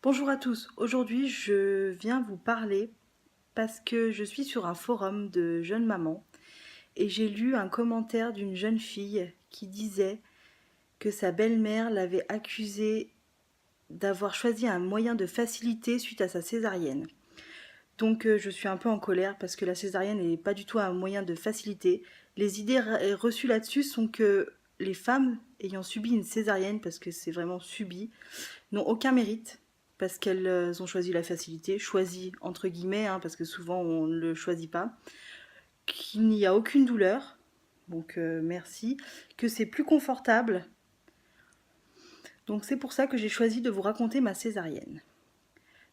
Bonjour à tous, aujourd'hui je viens vous parler parce que je suis sur un forum de jeunes mamans et j'ai lu un commentaire d'une jeune fille qui disait que sa belle-mère l'avait accusée d'avoir choisi un moyen de facilité suite à sa césarienne. Donc je suis un peu en colère parce que la césarienne n'est pas du tout un moyen de facilité. Les idées reçues là-dessus sont que les femmes ayant subi une césarienne, parce que c'est vraiment subi, n'ont aucun mérite parce qu'elles ont choisi la facilité, choisi entre guillemets, hein, parce que souvent on ne le choisit pas, qu'il n'y a aucune douleur, donc merci, que c'est plus confortable. Donc c'est pour ça que j'ai choisi de vous raconter ma césarienne.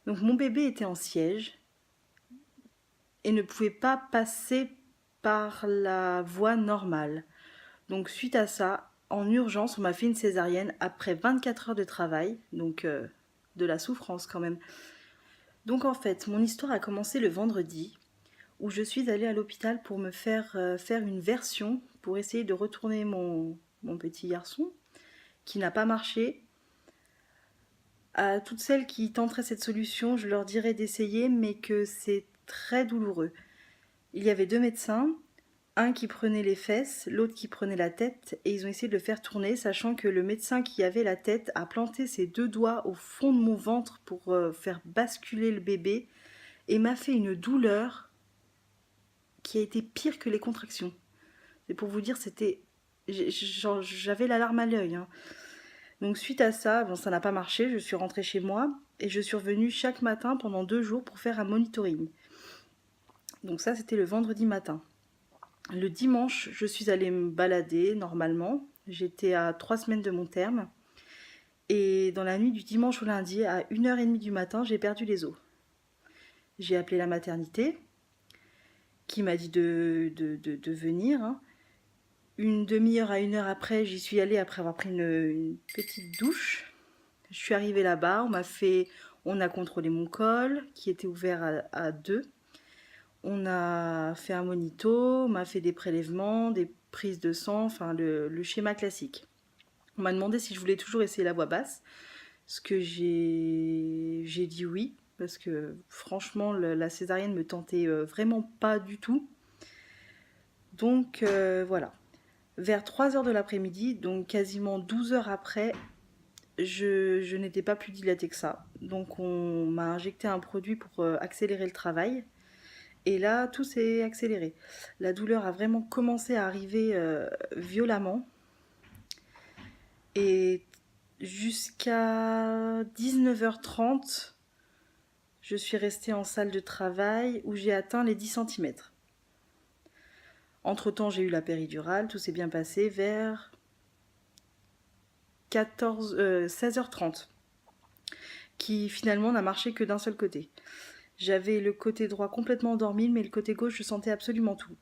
Donc mon bébé était en siège et ne pouvait pas passer par la voie normale. Donc suite à ça, en urgence, on m'a fait une césarienne après 24 heures de travail, donc de la souffrance quand même. Donc en fait, mon histoire a commencé le vendredi, où je suis allée à l'hôpital pour me faire une version, pour essayer de retourner mon petit garçon, qui n'a pas marché. À toutes celles qui tenteraient cette solution, je leur dirais d'essayer, mais que c'est très douloureux. Il y avait deux médecins, un qui prenait les fesses, l'autre qui prenait la tête, et ils ont essayé de le faire tourner, sachant que le médecin qui avait la tête a planté ses deux doigts au fond de mon ventre pour faire basculer le bébé, et m'a fait une douleur qui a été pire que les contractions. C'est pour vous dire, j'avais la larme à l'œil, hein. Donc suite à ça, bon, ça n'a pas marché, je suis rentrée chez moi et je suis revenue chaque matin pendant 2 jours pour faire un monitoring. Donc ça, c'était le vendredi matin. Le dimanche, je suis allée me balader normalement. J'étais à 3 semaines de mon terme. Et dans la nuit du dimanche au lundi, à 1h30 du matin, j'ai perdu les os. J'ai appelé la maternité, qui m'a dit de venir, hein. Une demi-heure à 1 heure après, j'y suis allée après avoir pris une petite douche. Je suis arrivée là-bas, on a contrôlé mon col qui était ouvert à 2. On a fait un monito, on m'a fait des prélèvements, des prises de sang, enfin le schéma classique. On m'a demandé si je voulais toujours essayer la voix basse, ce que j'ai dit oui, parce que franchement la césarienne me tentait vraiment pas du tout. Donc voilà. Vers 3 heures de l'après-midi, donc quasiment 12 heures après, je n'étais pas plus dilatée que ça. Donc on m'a injecté un produit pour accélérer le travail. Et là, tout s'est accéléré. La douleur a vraiment commencé à arriver violemment. Et jusqu'à 19h30, je suis restée en salle de travail où j'ai atteint les 10 centimètres. Entre-temps, j'ai eu la péridurale, tout s'est bien passé vers 16h30, qui finalement n'a marché que d'un seul côté. J'avais le côté droit complètement endormi, mais le côté gauche, je sentais absolument tout.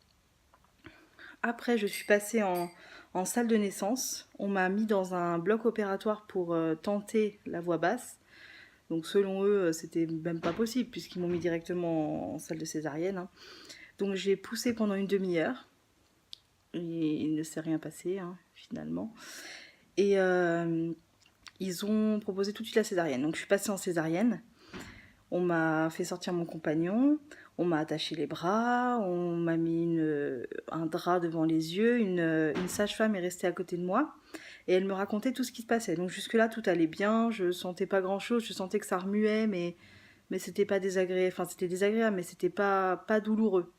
Après, je suis passée en salle de naissance. On m'a mis dans un bloc opératoire pour tenter la voix basse. Donc selon eux, c'était même pas possible, puisqu'ils m'ont mis directement en salle de césarienne, hein. Donc j'ai poussé pendant une demi-heure. Et il ne s'est rien passé, hein, finalement. Et ils ont proposé tout de suite la césarienne. Donc je suis passée en césarienne. On m'a fait sortir mon compagnon, on m'a attaché les bras, on m'a mis un drap devant les yeux, une sage-femme est restée à côté de moi et elle me racontait tout ce qui se passait. Donc jusque-là, tout allait bien, je sentais pas grand-chose, je sentais que ça remuait, mais c'était pas désagréable, enfin c'était désagréable, mais c'était pas douloureux.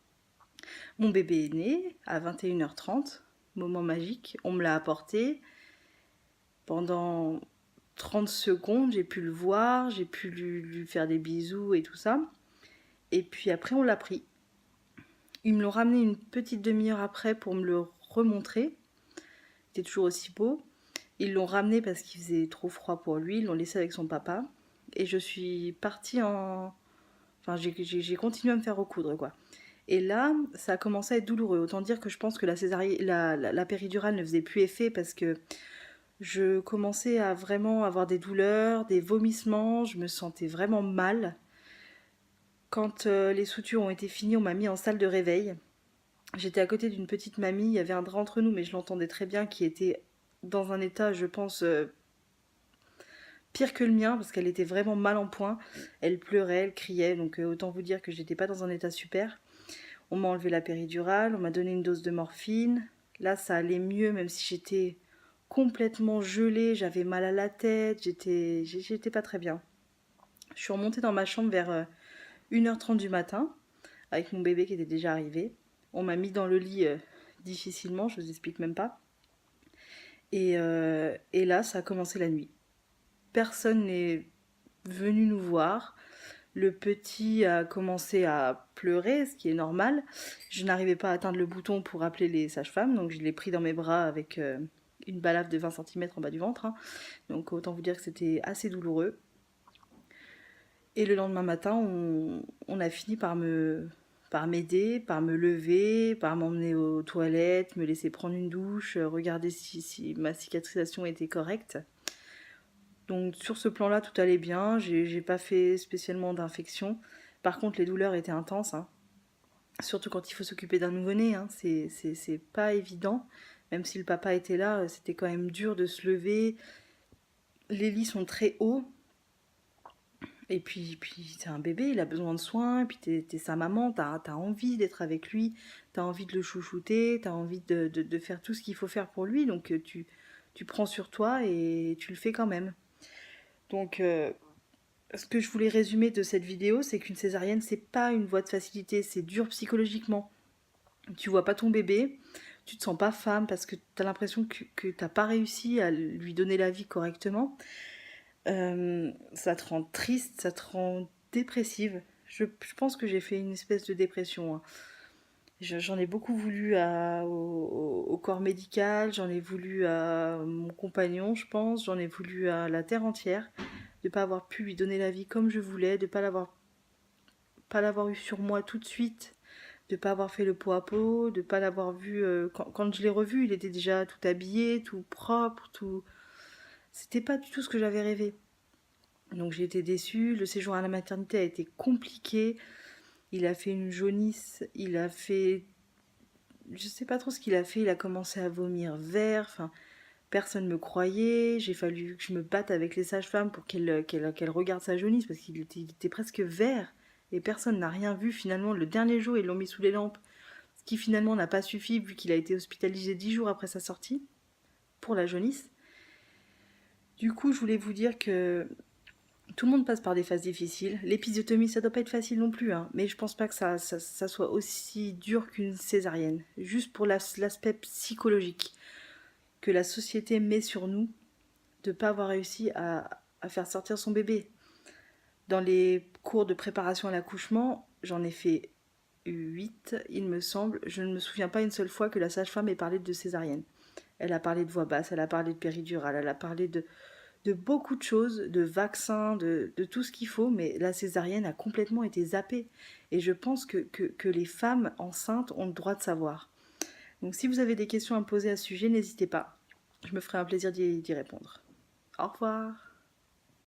Mon bébé est né à 21h30, moment magique, on me l'a apporté. Pendant 30 secondes, j'ai pu le voir, j'ai pu lui faire des bisous et tout ça. Et puis après, on l'a pris. Ils me l'ont ramené une petite demi-heure après pour me le remontrer. Il était toujours aussi beau. Ils l'ont ramené parce qu'il faisait trop froid pour lui. Ils l'ont laissé avec son papa. Et je suis partie en... Enfin, j'ai continué à me faire recoudre, quoi. Et là, ça a commencé à être douloureux. Autant dire que je pense que la péridurale ne faisait plus effet parce que je commençais à vraiment avoir des douleurs, des vomissements. Je me sentais vraiment mal. Quand les sutures ont été finies, on m'a mis en salle de réveil. J'étais à côté d'une petite mamie, il y avait un drap entre nous, mais je l'entendais très bien, qui était dans un état, je pense, pire que le mien parce qu'elle était vraiment mal en point. Elle pleurait, elle criait, donc autant vous dire que j'étais pas dans un état super. On m'a enlevé la péridurale, on m'a donné une dose de morphine. Là, ça allait mieux, même si j'étais complètement gelée, j'avais mal à la tête, j'étais pas très bien. Je suis remontée dans ma chambre vers 1h30 du matin, avec mon bébé qui était déjà arrivé. On m'a mis dans le lit difficilement, je vous explique même pas. Et là, ça a commencé la nuit. Personne n'est venu nous voir. Le petit a commencé à pleurer, ce qui est normal. Je n'arrivais pas à atteindre le bouton pour appeler les sages-femmes, donc je l'ai pris dans mes bras avec une balafre de 20 cm en bas du ventre, hein. Donc autant vous dire que c'était assez douloureux. Et le lendemain matin, on a fini par m'aider, par me lever, par m'emmener aux toilettes, me laisser prendre une douche, regarder si ma cicatrisation était correcte. Donc sur ce plan-là, tout allait bien, j'ai pas fait spécialement d'infection. Par contre, les douleurs étaient intenses, hein. Surtout quand il faut s'occuper d'un nouveau-né, hein. C'est pas évident. Même si le papa était là, c'était quand même dur de se lever. Les lits sont très hauts. Et puis c'est un bébé, il a besoin de soins. Et puis t'es sa maman, t'as envie d'être avec lui. T'as envie de le chouchouter. T'as envie de faire tout ce qu'il faut faire pour lui. Donc tu prends sur toi et tu le fais quand même. Donc ce que je voulais résumer de cette vidéo, c'est qu'une césarienne, c'est pas une voie de facilité, c'est dur psychologiquement. Tu vois pas ton bébé, tu te sens pas femme parce que t'as l'impression que t'as pas réussi à lui donner la vie correctement. Ça te rend triste, ça te rend dépressive. Je pense que j'ai fait une espèce de dépression, hein. J'en ai beaucoup voulu au corps médical, j'en ai voulu à mon compagnon, je pense, j'en ai voulu à la terre entière de ne pas avoir pu lui donner la vie comme je voulais, de ne pas l'avoir eu sur moi tout de suite, de ne pas avoir fait le pot à pot, de ne pas l'avoir vu. Quand je l'ai revu, il était déjà tout habillé, tout propre, tout. C'était pas du tout ce que j'avais rêvé. Donc j'ai été déçue. Le séjour à la maternité a été compliqué. Il a fait une jaunisse, il a fait. Je sais pas trop ce qu'il a fait, il a commencé à vomir vert, enfin. Personne ne me croyait, j'ai fallu que je me batte avec les sages-femmes pour qu'elles regardent sa jaunisse parce qu'il était presque vert et personne n'a rien vu finalement. Le dernier jour, ils l'ont mis sous les lampes, ce qui finalement n'a pas suffi vu qu'il a été hospitalisé 10 jours après sa sortie pour la jaunisse. Du coup, je voulais vous dire que tout le monde passe par des phases difficiles. L'épisiotomie, ça doit pas être facile non plus, hein, mais je pense pas que ça soit aussi dur qu'une césarienne, juste pour l'aspect psychologique que la société met sur nous de ne pas avoir réussi à faire sortir son bébé. Dans les cours de préparation à l'accouchement, j'en ai fait 8, il me semble. Je ne me souviens pas une seule fois que la sage-femme ait parlé de césarienne. Elle a parlé de voix basse, elle a parlé de péridurale, elle a parlé de beaucoup de choses, de vaccins, de tout ce qu'il faut, mais la césarienne a complètement été zappée. Et je pense que les femmes enceintes ont le droit de savoir. Donc si vous avez des questions à me poser à ce sujet, n'hésitez pas. Je me ferai un plaisir d'y répondre. Au revoir.